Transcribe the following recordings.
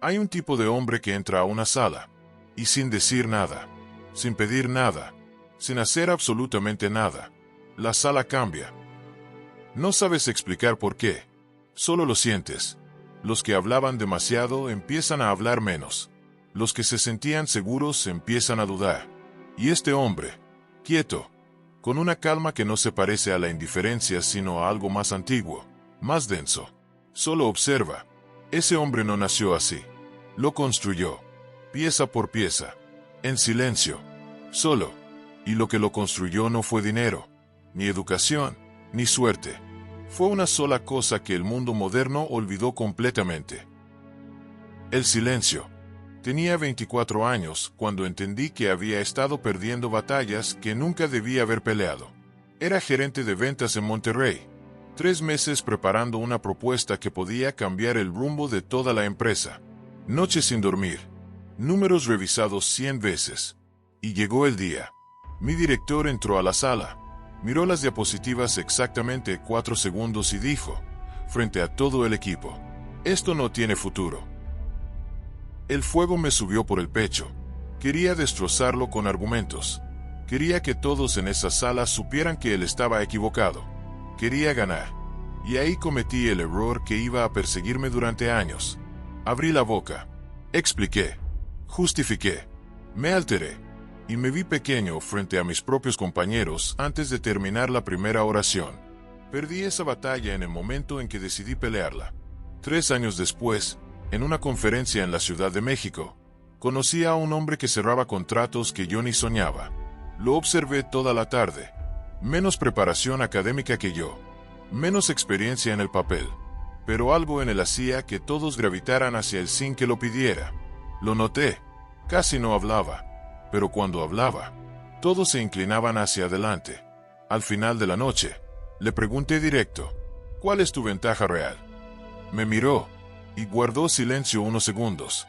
Hay un tipo de hombre que entra a una sala, y sin decir nada, sin pedir nada, sin hacer absolutamente nada, la sala cambia. No sabes explicar por qué, solo lo sientes. Los que hablaban demasiado empiezan a hablar menos. Los que se sentían seguros empiezan a dudar. Y este hombre, quieto, con una calma que no se parece a la indiferencia sino a algo más antiguo, más denso, solo observa. Ese hombre no nació así. Lo construyó, pieza por pieza, en silencio, solo. Y lo que lo construyó no fue dinero, ni educación, ni suerte. Fue una sola cosa que el mundo moderno olvidó completamente. El silencio. Tenía 24 años cuando entendí que había estado perdiendo batallas que nunca debía haber peleado. Era gerente de ventas en Monterrey. 3 meses preparando una propuesta que podía cambiar el rumbo de toda la empresa. Noches sin dormir. Números revisados 100 veces. Y llegó el día. Mi director entró a la sala. Miró las diapositivas exactamente 4 segundos y dijo, frente a todo el equipo, esto no tiene futuro. El fuego me subió por el pecho. Quería destrozarlo con argumentos. Quería que todos en esa sala supieran que él estaba equivocado. Quería ganar. Y ahí cometí el error que iba a perseguirme durante años. Abrí la boca. Expliqué. Justifiqué. Me alteré. Y me vi pequeño frente a mis propios compañeros antes de terminar la primera oración. Perdí esa batalla en el momento en que decidí pelearla. 3 años después, en una conferencia en la Ciudad de México, conocí a un hombre que cerraba contratos que yo ni soñaba. Lo observé toda la tarde. Menos preparación académica que yo. Menos experiencia en el papel. Pero algo en él hacía que todos gravitaran hacia él sin que lo pidiera. Lo noté. Casi no hablaba. Pero cuando hablaba, todos se inclinaban hacia adelante. Al final de la noche, le pregunté directo, ¿cuál es tu ventaja real? Me miró, y guardó silencio unos segundos.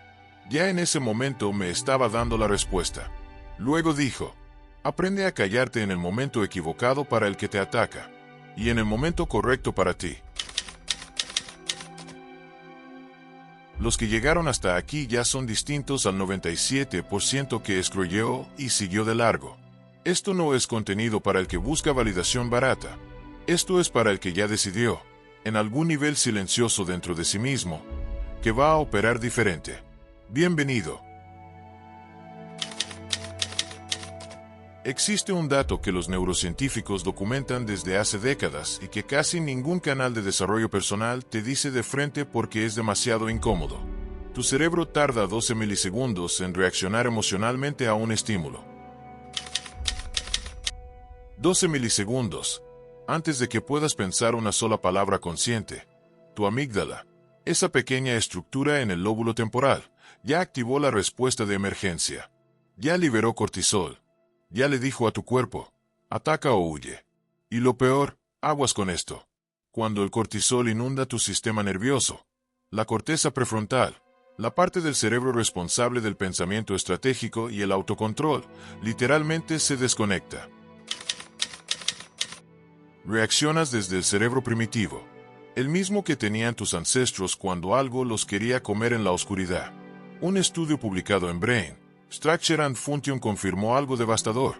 Ya en ese momento me estaba dando la respuesta. Luego dijo, aprende a callarte en el momento equivocado para el que te ataca, y en el momento correcto para ti. Los que llegaron hasta aquí ya son distintos al 97% que escrolló y siguió de largo. Esto no es contenido para el que busca validación barata. Esto es para el que ya decidió, en algún nivel silencioso dentro de sí mismo, que va a operar diferente. Bienvenido. Existe un dato que los neurocientíficos documentan desde hace décadas y que casi ningún canal de desarrollo personal te dice de frente porque es demasiado incómodo. Tu cerebro tarda 12 milisegundos en reaccionar emocionalmente a un estímulo. 12 milisegundos, antes de que puedas pensar una sola palabra consciente. Tu amígdala, esa pequeña estructura en el lóbulo temporal, ya activó la respuesta de emergencia. Ya liberó cortisol. Ya le dijo a tu cuerpo, ataca o huye. Y lo peor, aguas con esto. Cuando el cortisol inunda tu sistema nervioso, la corteza prefrontal, la parte del cerebro responsable del pensamiento estratégico y el autocontrol, literalmente se desconecta. Reaccionas desde el cerebro primitivo, el mismo que tenían tus ancestros cuando algo los quería comer en la oscuridad. Un estudio publicado en Brain, Structure and Function confirmó algo devastador.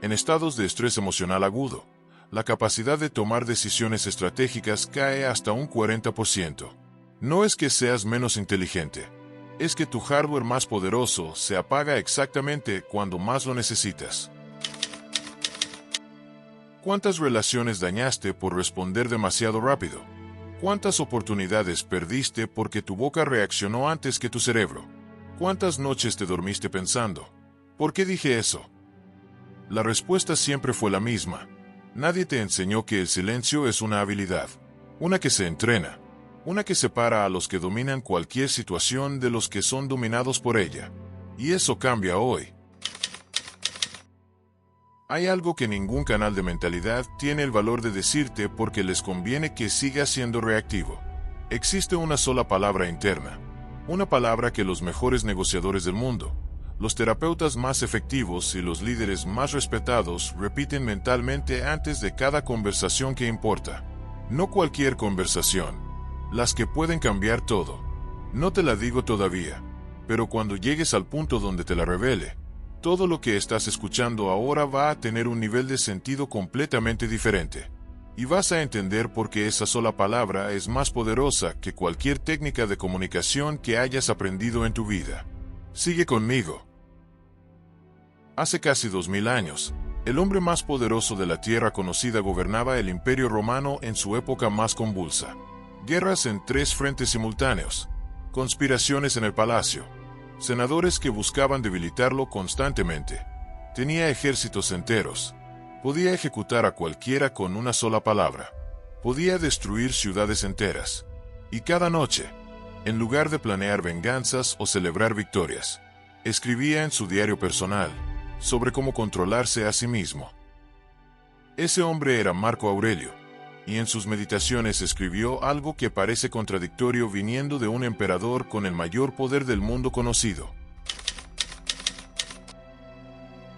En estados de estrés emocional agudo, la capacidad de tomar decisiones estratégicas cae hasta un 40%. No es que seas menos inteligente, es que tu hardware más poderoso se apaga exactamente cuando más lo necesitas. ¿Cuántas relaciones dañaste por responder demasiado rápido? ¿Cuántas oportunidades perdiste porque tu boca reaccionó antes que tu cerebro? ¿Cuántas noches te dormiste pensando, ¿por qué dije eso? La respuesta siempre fue la misma. Nadie te enseñó que el silencio es una habilidad, una que se entrena, una que separa a los que dominan cualquier situación de los que son dominados por ella. Y eso cambia hoy. Hay algo que ningún canal de mentalidad tiene el valor de decirte porque les conviene que sigas siendo reactivo. Existe una sola palabra interna. Una palabra que los mejores negociadores del mundo, los terapeutas más efectivos y los líderes más respetados repiten mentalmente antes de cada conversación que importa. No cualquier conversación. Las que pueden cambiar todo. No te la digo todavía, pero cuando llegues al punto donde te la revele, todo lo que estás escuchando ahora va a tener un nivel de sentido completamente diferente. Y vas a entender por qué esa sola palabra es más poderosa que cualquier técnica de comunicación que hayas aprendido en tu vida. Sigue conmigo. Hace casi 2000 años, el hombre más poderoso de la tierra conocida gobernaba el Imperio Romano en su época más convulsa. Guerras en 3 frentes simultáneos, conspiraciones en el palacio, senadores que buscaban debilitarlo constantemente. Tenía ejércitos enteros. Podía ejecutar a cualquiera con una sola palabra. Podía destruir ciudades enteras. Y cada noche, en lugar de planear venganzas o celebrar victorias, escribía en su diario personal sobre cómo controlarse a sí mismo. Ese hombre era Marco Aurelio, y en sus meditaciones escribió algo que parece contradictorio viniendo de un emperador con el mayor poder del mundo conocido.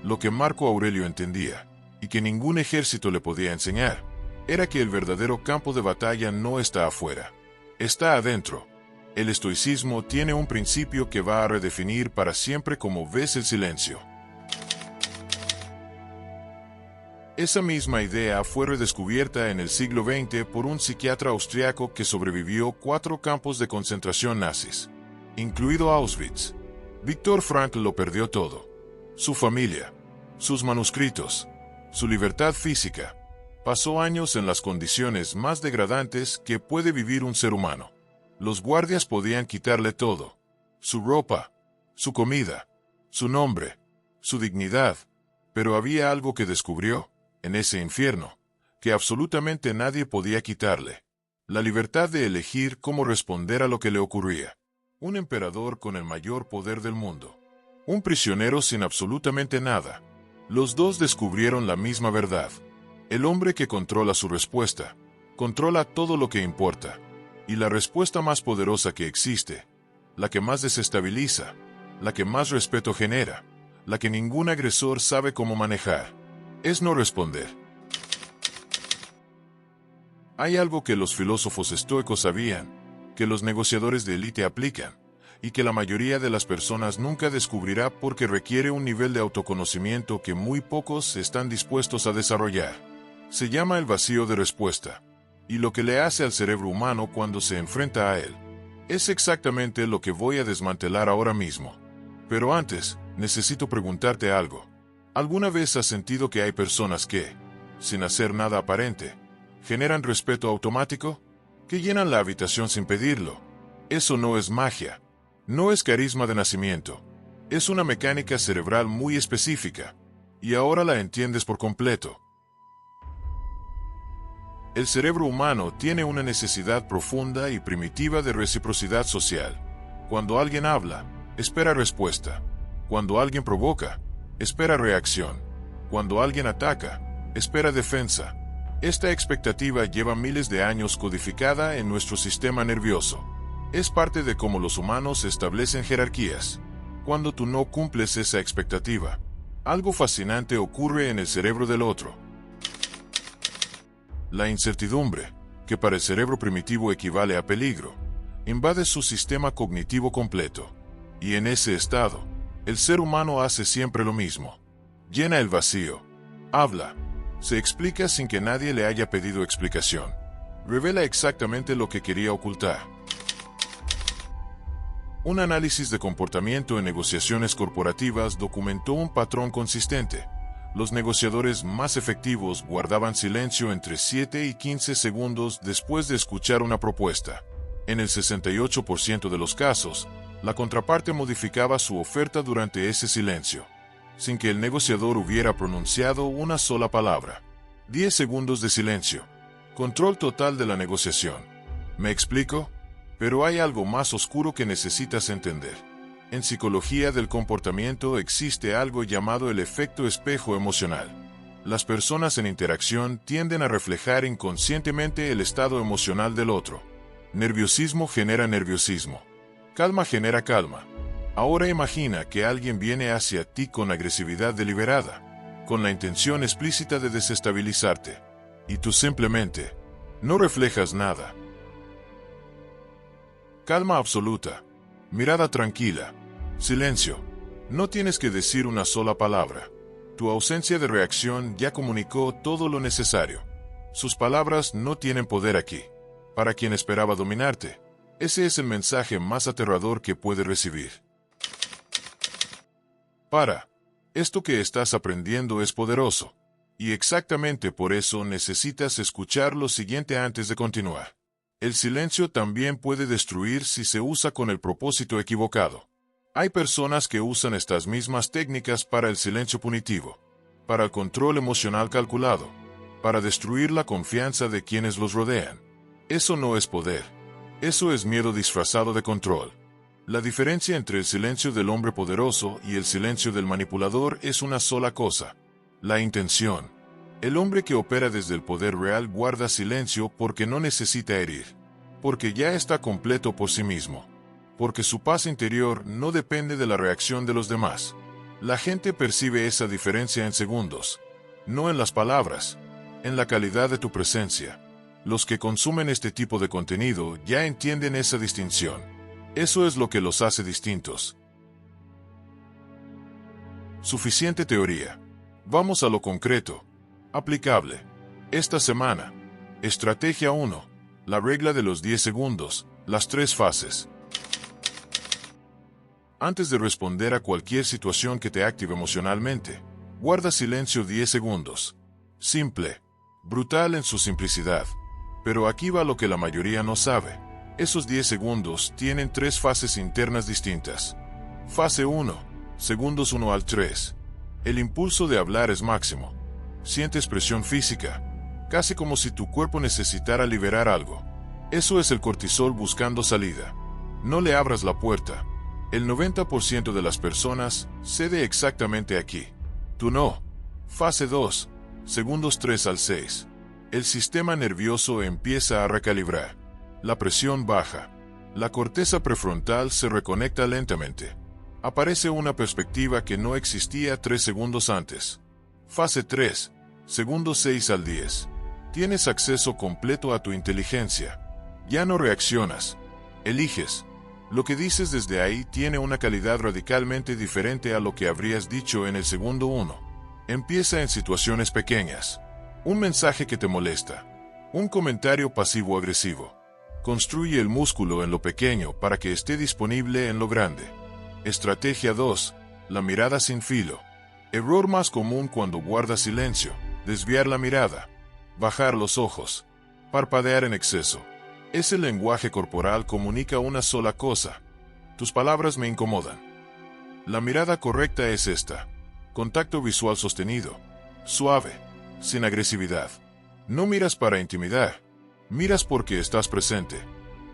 Lo que Marco Aurelio entendía, y que ningún ejército le podía enseñar, era que el verdadero campo de batalla no está afuera, está adentro. El estoicismo tiene un principio que va a redefinir para siempre cómo ves el silencio. Esa misma idea fue redescubierta en el siglo XX por un psiquiatra austriaco que sobrevivió 4 campos de concentración nazis, incluido Auschwitz. Viktor Frankl lo perdió todo: su familia, sus manuscritos, su libertad física. Pasó años en las condiciones más degradantes que puede vivir un ser humano. Los guardias podían quitarle todo: su ropa, su comida, su nombre, su dignidad. Pero había algo que descubrió en ese infierno, que absolutamente nadie podía quitarle: la libertad de elegir cómo responder a lo que le ocurría. Un emperador con el mayor poder del mundo, un prisionero sin absolutamente nada. Los dos descubrieron la misma verdad. El hombre que controla su respuesta, controla todo lo que importa. Y la respuesta más poderosa que existe, la que más desestabiliza, la que más respeto genera, la que ningún agresor sabe cómo manejar, es no responder. Hay algo que los filósofos estoicos sabían, que los negociadores de élite aplican, y que la mayoría de las personas nunca descubrirá porque requiere un nivel de autoconocimiento que muy pocos están dispuestos a desarrollar. Se llama el vacío de respuesta, y lo que le hace al cerebro humano cuando se enfrenta a él. Es exactamente lo que voy a desmantelar ahora mismo. Pero antes, necesito preguntarte algo. ¿Alguna vez has sentido que hay personas que, sin hacer nada aparente, generan respeto automático? Que llenan la habitación sin pedirlo. Eso no es magia. No es carisma de nacimiento. Es una mecánica cerebral muy específica. Y ahora la entiendes por completo. El cerebro humano tiene una necesidad profunda y primitiva de reciprocidad social. Cuando alguien habla, espera respuesta. Cuando alguien provoca, espera reacción. Cuando alguien ataca, espera defensa. Esta expectativa lleva miles de años codificada en nuestro sistema nervioso. Es parte de cómo los humanos establecen jerarquías. Cuando tú no cumples esa expectativa, algo fascinante ocurre en el cerebro del otro. La incertidumbre, que para el cerebro primitivo equivale a peligro, invade su sistema cognitivo completo. Y en ese estado, el ser humano hace siempre lo mismo. Llena el vacío. Habla. Se explica sin que nadie le haya pedido explicación. Revela exactamente lo que quería ocultar. Un análisis de comportamiento en negociaciones corporativas documentó un patrón consistente. Los negociadores más efectivos guardaban silencio entre 7 y 15 segundos después de escuchar una propuesta. En el 68% de los casos, la contraparte modificaba su oferta durante ese silencio, sin que el negociador hubiera pronunciado una sola palabra. 10 segundos de silencio. Control total de la negociación. ¿Me explico? Pero hay algo más oscuro que necesitas entender. En psicología del comportamiento existe algo llamado el efecto espejo emocional. Las personas en interacción tienden a reflejar inconscientemente el estado emocional del otro. Nerviosismo genera nerviosismo. Calma genera calma. Ahora imagina que alguien viene hacia ti con agresividad deliberada, con la intención explícita de desestabilizarte, y tú simplemente no reflejas nada. Calma absoluta. Mirada tranquila. Silencio. No tienes que decir una sola palabra. Tu ausencia de reacción ya comunicó todo lo necesario. Sus palabras no tienen poder aquí. Para quien esperaba dominarte, ese es el mensaje más aterrador que puede recibir. Para. Esto que estás aprendiendo es poderoso. Y exactamente por eso necesitas escuchar lo siguiente antes de continuar. El silencio también puede destruir si se usa con el propósito equivocado. Hay personas que usan estas mismas técnicas para el silencio punitivo, para el control emocional calculado, para destruir la confianza de quienes los rodean. Eso no es poder. Eso es miedo disfrazado de control. La diferencia entre el silencio del hombre poderoso y el silencio del manipulador es una sola cosa: la intención. El hombre que opera desde el poder real guarda silencio porque no necesita herir, porque ya está completo por sí mismo, porque su paz interior no depende de la reacción de los demás. La gente percibe esa diferencia en segundos, no en las palabras, en la calidad de tu presencia. Los que consumen este tipo de contenido ya entienden esa distinción. Eso es lo que los hace distintos. Suficiente teoría. Vamos a lo concreto. Aplicable. Esta semana. Estrategia 1. La regla de los 10 segundos. Las 3 fases. Antes de responder a cualquier situación que te active emocionalmente, guarda silencio 10 segundos. Simple. Brutal en su simplicidad. Pero aquí va lo que la mayoría no sabe. Esos 10 segundos tienen 3 fases internas distintas. Fase 1. Segundos 1 al 3. El impulso de hablar es máximo. Sientes presión física, casi como si tu cuerpo necesitara liberar algo. Eso es el cortisol buscando salida. No le abras la puerta. El 90% de las personas cede exactamente aquí. Tú no. Fase 2. Segundos 3 al 6. El sistema nervioso empieza a recalibrar. La presión baja. La corteza prefrontal se reconecta lentamente. Aparece una perspectiva que no existía 3 segundos antes. Fase 3. Segundos 6 al 10. Tienes acceso completo a tu inteligencia. Ya no reaccionas. Eliges. Lo que dices desde ahí tiene una calidad radicalmente diferente a lo que habrías dicho en el segundo 1. Empieza en situaciones pequeñas. Un mensaje que te molesta. Un comentario pasivo-agresivo. Construye el músculo en lo pequeño para que esté disponible en lo grande. Estrategia 2. La mirada sin filo. Error más común cuando guardas silencio: desviar la mirada, bajar los ojos, parpadear en exceso. Ese lenguaje corporal comunica una sola cosa: tus palabras me incomodan. La mirada correcta es esta: contacto visual sostenido, suave, sin agresividad. No miras para intimidar, miras porque estás presente,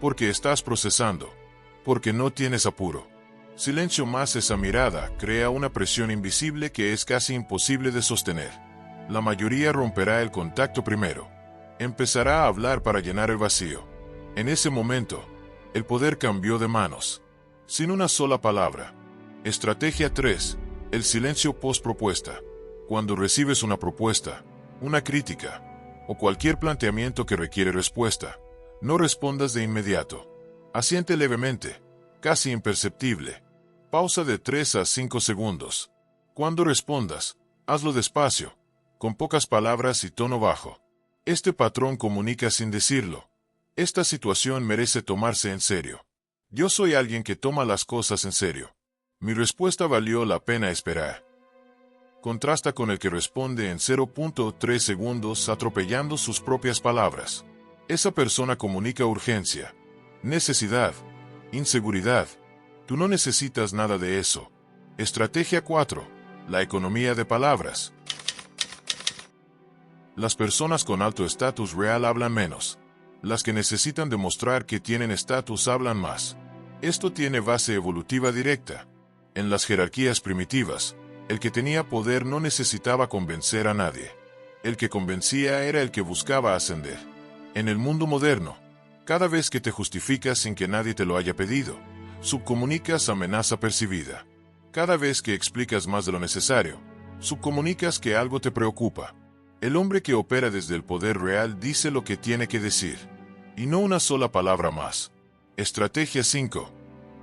porque estás procesando, porque no tienes apuro. Silencio más esa mirada crea una presión invisible que es casi imposible de sostener. La mayoría romperá el contacto primero. Empezará a hablar para llenar el vacío. En ese momento, el poder cambió de manos. Sin una sola palabra. Estrategia 3. El silencio post-propuesta. Cuando recibes una propuesta, una crítica, o cualquier planteamiento que requiere respuesta, no respondas de inmediato. Asiente levemente, casi imperceptible. Pausa de 3 a 5 segundos. Cuando respondas, hazlo despacio, con pocas palabras y tono bajo. Este patrón comunica sin decirlo: esta situación merece tomarse en serio. Yo soy alguien que toma las cosas en serio. Mi respuesta valió la pena esperar. Contrasta con el que responde en 0.3 segundos atropellando sus propias palabras. Esa persona comunica urgencia, necesidad, inseguridad. Tú no necesitas nada de eso. Estrategia 4. La economía de palabras. Las personas con alto estatus real hablan menos. Las que necesitan demostrar que tienen estatus hablan más. Esto tiene base evolutiva directa. En las jerarquías primitivas, el que tenía poder no necesitaba convencer a nadie. El que convencía era el que buscaba ascender. En el mundo moderno, cada vez que te justificas sin que nadie te lo haya pedido, subcomunicas amenaza percibida. Cada vez que explicas más de lo necesario, subcomunicas que algo te preocupa. El hombre que opera desde el poder real dice lo que tiene que decir, y no una sola palabra más. Estrategia 5.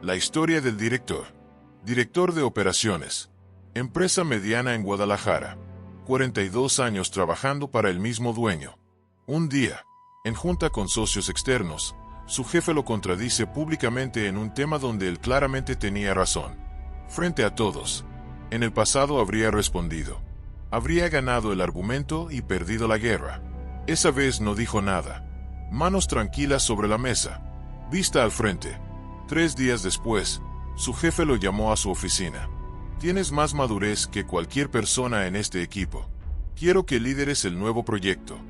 La historia del director. Director de operaciones. Empresa mediana en Guadalajara. 42 años trabajando para el mismo dueño. Un día, en junta con socios externos, su jefe lo contradice públicamente en un tema donde él claramente tenía razón. Frente a todos, en el pasado habría respondido. Habría ganado el argumento y perdido la guerra. Esa vez no dijo nada. Manos tranquilas sobre la mesa. Vista al frente. 3 días después, su jefe lo llamó a su oficina. Tienes más madurez que cualquier persona en este equipo. Quiero que lideres el nuevo proyecto.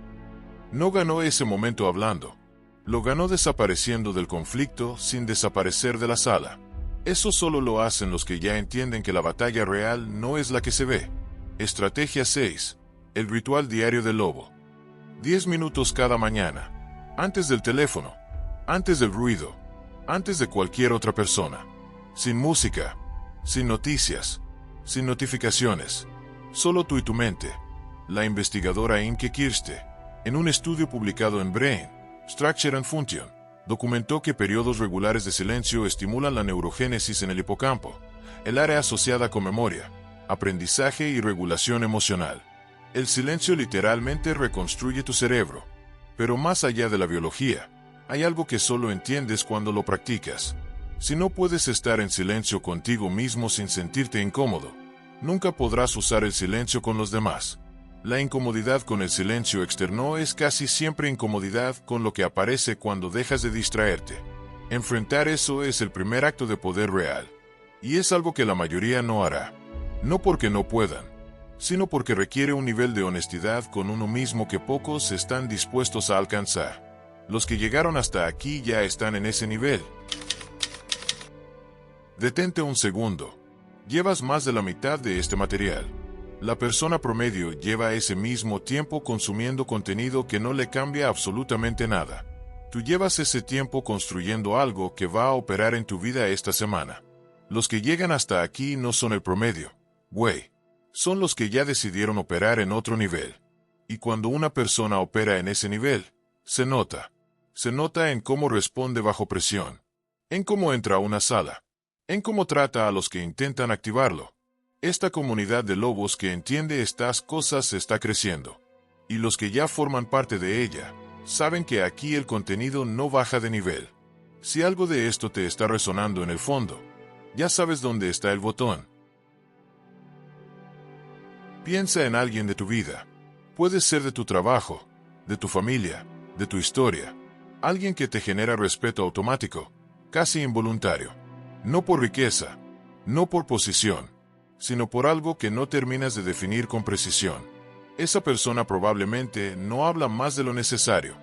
No ganó ese momento hablando. Lo ganó desapareciendo del conflicto sin desaparecer de la sala. Eso solo lo hacen los que ya entienden que la batalla real no es la que se ve. Estrategia 6. El ritual diario del lobo. 10 minutos cada mañana. Antes del teléfono. Antes del ruido. Antes de cualquier otra persona. Sin música. Sin noticias. Sin notificaciones. Solo tú y tu mente. La investigadora Imke Kirste, en un estudio publicado en Brain, Structure and Function, documentó que periodos regulares de silencio estimulan la neurogénesis en el hipocampo, el área asociada con memoria, aprendizaje y regulación emocional. El silencio literalmente reconstruye tu cerebro. Pero más allá de la biología, hay algo que solo entiendes cuando lo practicas. Si no puedes estar en silencio contigo mismo sin sentirte incómodo, nunca podrás usar el silencio con los demás. La incomodidad con el silencio externo es casi siempre incomodidad con lo que aparece cuando dejas de distraerte. Enfrentar eso es el primer acto de poder real. Y es algo que la mayoría no hará. No porque no puedan, sino porque requiere un nivel de honestidad con uno mismo que pocos están dispuestos a alcanzar. Los que llegaron hasta aquí ya están en ese nivel. Detente un segundo. Llevas más de la mitad de este material. La persona promedio lleva ese mismo tiempo consumiendo contenido que no le cambia absolutamente nada. Tú llevas ese tiempo construyendo algo que va a operar en tu vida esta semana. Los que llegan hasta aquí no son el promedio, güey. Son los que ya decidieron operar en otro nivel. Y cuando una persona opera en ese nivel, se nota. Se nota en cómo responde bajo presión, en cómo entra a una sala, en cómo trata a los que intentan activarlo. Esta comunidad de lobos que entiende estas cosas está creciendo. Y los que ya forman parte de ella, saben que aquí el contenido no baja de nivel. Si algo de esto te está resonando en el fondo, ya sabes dónde está el botón. Piensa en alguien de tu vida. Puede ser de tu trabajo, de tu familia, de tu historia. Alguien que te genera respeto automático, casi involuntario. No por riqueza, no por posición, sino por algo que no terminas de definir con precisión. Esa persona probablemente no habla más de lo necesario.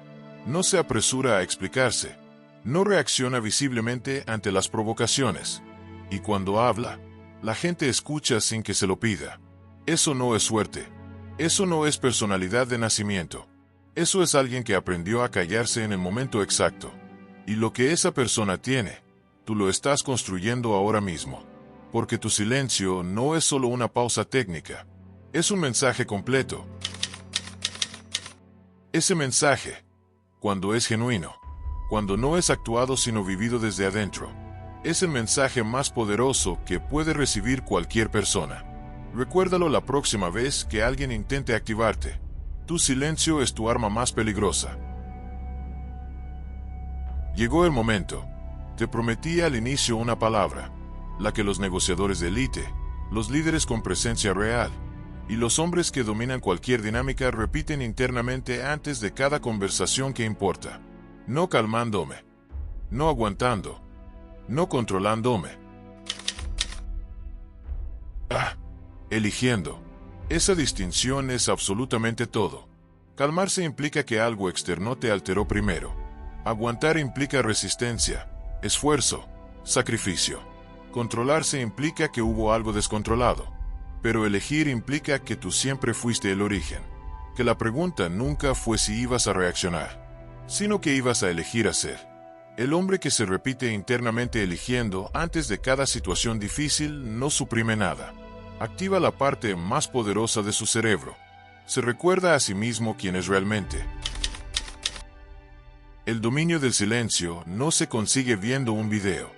No se apresura a explicarse. No reacciona visiblemente ante las provocaciones. Y cuando habla, la gente escucha sin que se lo pida. Eso no es suerte. Eso no es personalidad de nacimiento. Eso es alguien que aprendió a callarse en el momento exacto. Y lo que esa persona tiene, tú lo estás construyendo ahora mismo. Porque tu silencio no es solo una pausa técnica. Es un mensaje completo. Ese mensaje, cuando es genuino, cuando no es actuado sino vivido desde adentro, es el mensaje más poderoso que puede recibir cualquier persona. Recuérdalo la próxima vez que alguien intente activarte. Tu silencio es tu arma más peligrosa. Llegó el momento. Te prometí al inicio una palabra, la que los negociadores de élite, los líderes con presencia real, y los hombres que dominan cualquier dinámica repiten internamente antes de cada conversación que importa. No calmándome. No aguantando. No controlándome. Eligiendo. Esa distinción es absolutamente todo. Calmarse implica que algo externo te alteró primero. Aguantar implica resistencia, esfuerzo, sacrificio. Controlarse implica que hubo algo descontrolado. Pero elegir implica que tú siempre fuiste el origen. Que la pregunta nunca fue si ibas a reaccionar, sino que ibas a elegir hacer. El hombre que se repite internamente eligiendo antes de cada situación difícil no suprime nada. Activa la parte más poderosa de su cerebro. Se recuerda a sí mismo quién es realmente. El dominio del silencio no se consigue viendo un video.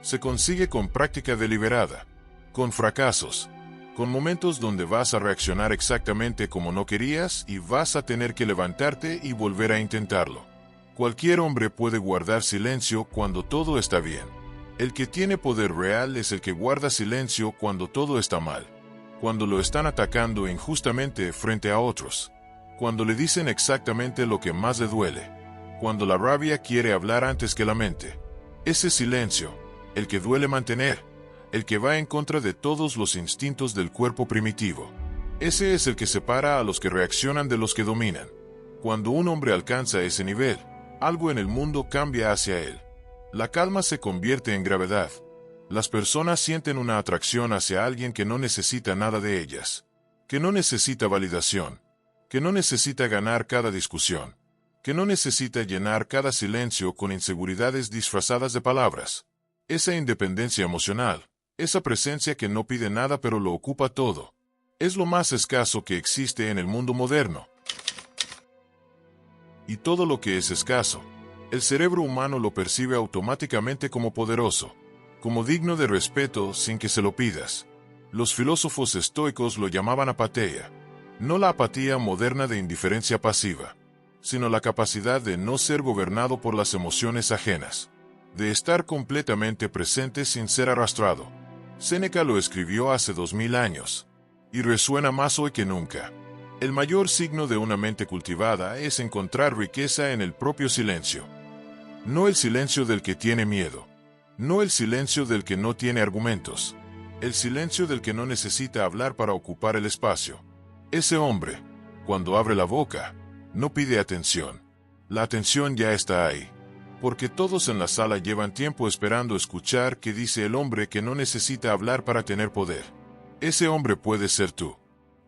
Se consigue con práctica deliberada, con fracasos, con momentos donde vas a reaccionar exactamente como no querías y vas a tener que levantarte y volver a intentarlo. Cualquier hombre puede guardar silencio cuando todo está bien. El que tiene poder real es el que guarda silencio cuando todo está mal, cuando lo están atacando injustamente frente a otros, cuando le dicen exactamente lo que más le duele, cuando la rabia quiere hablar antes que la mente. Ese silencio, el que duele mantener, el que va en contra de todos los instintos del cuerpo primitivo. Ese es el que separa a los que reaccionan de los que dominan. Cuando un hombre alcanza ese nivel, algo en el mundo cambia hacia él. La calma se convierte en gravedad. Las personas sienten una atracción hacia alguien que no necesita nada de ellas, que no necesita validación, que no necesita ganar cada discusión, que no necesita llenar cada silencio con inseguridades disfrazadas de palabras. Esa independencia emocional, esa presencia que no pide nada pero lo ocupa todo, es lo más escaso que existe en el mundo moderno. Y todo lo que es escaso, el cerebro humano lo percibe automáticamente como poderoso, como digno de respeto sin que se lo pidas. Los filósofos estoicos lo llamaban apatía, no la apatía moderna de indiferencia pasiva, sino la capacidad de no ser gobernado por las emociones ajenas, de estar completamente presente sin ser arrastrado. Séneca lo escribió hace 2000 años, y resuena más hoy que nunca. El mayor signo de una mente cultivada es encontrar riqueza en el propio silencio. No el silencio del que tiene miedo, no el silencio del que no tiene argumentos, el silencio del que no necesita hablar para ocupar el espacio. Ese hombre, cuando abre la boca, no pide atención. La atención ya está ahí, porque todos en la sala llevan tiempo esperando escuchar qué dice el hombre que no necesita hablar para tener poder. Ese hombre puede ser tú.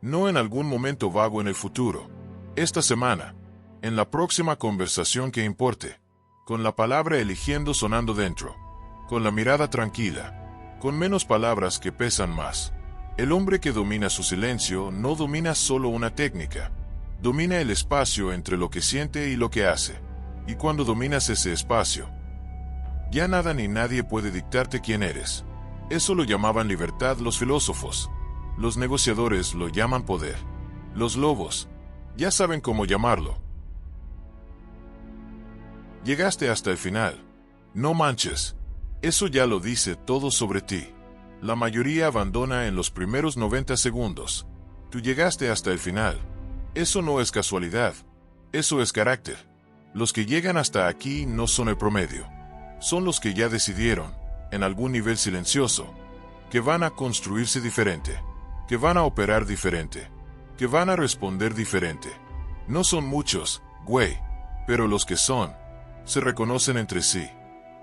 No en algún momento vago en el futuro, esta semana, en la próxima conversación que importe, con la palabra eligiendo sonando dentro, con la mirada tranquila, con menos palabras que pesan más. El hombre que domina su silencio no domina solo una técnica, domina el espacio entre lo que siente y lo que hace. Y cuando dominas ese espacio, ya nada ni nadie puede dictarte quién eres. Eso lo llamaban libertad los filósofos. Los negociadores lo llaman poder. Los lobos, ya saben cómo llamarlo. Llegaste hasta el final. No manches. Eso ya lo dice todo sobre ti. La mayoría abandona en los primeros 90 segundos. Tú llegaste hasta el final. Eso no es casualidad. Eso es carácter. Los que llegan hasta aquí no son el promedio. Son los que ya decidieron, en algún nivel silencioso, que van a construirse diferente, que van a operar diferente, que van a responder diferente. No son muchos, güey, pero los que son, se reconocen entre sí.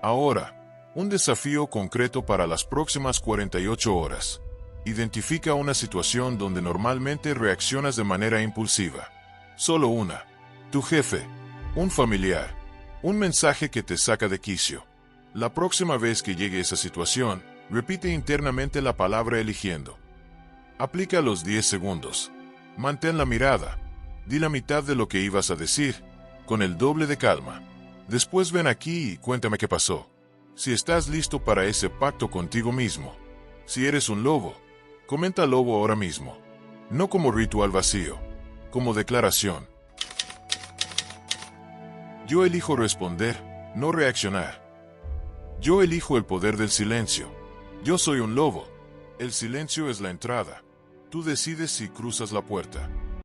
Ahora, un desafío concreto para las próximas 48 horas. Identifica una situación donde normalmente reaccionas de manera impulsiva. Solo una. Tu jefe, un familiar, un mensaje que te saca de quicio. La próxima vez que llegue esa situación, repite internamente la palabra eligiendo. Aplica los 10 segundos. Mantén la mirada. Di la mitad de lo que ibas a decir, con el doble de calma. Después ven aquí y cuéntame qué pasó. Si estás listo para ese pacto contigo mismo. Si eres un lobo, comenta lobo ahora mismo. No como ritual vacío, como declaración. Yo elijo responder, no reaccionar. Yo elijo el poder del silencio. Yo soy un lobo. El silencio es la entrada. Tú decides si cruzas la puerta.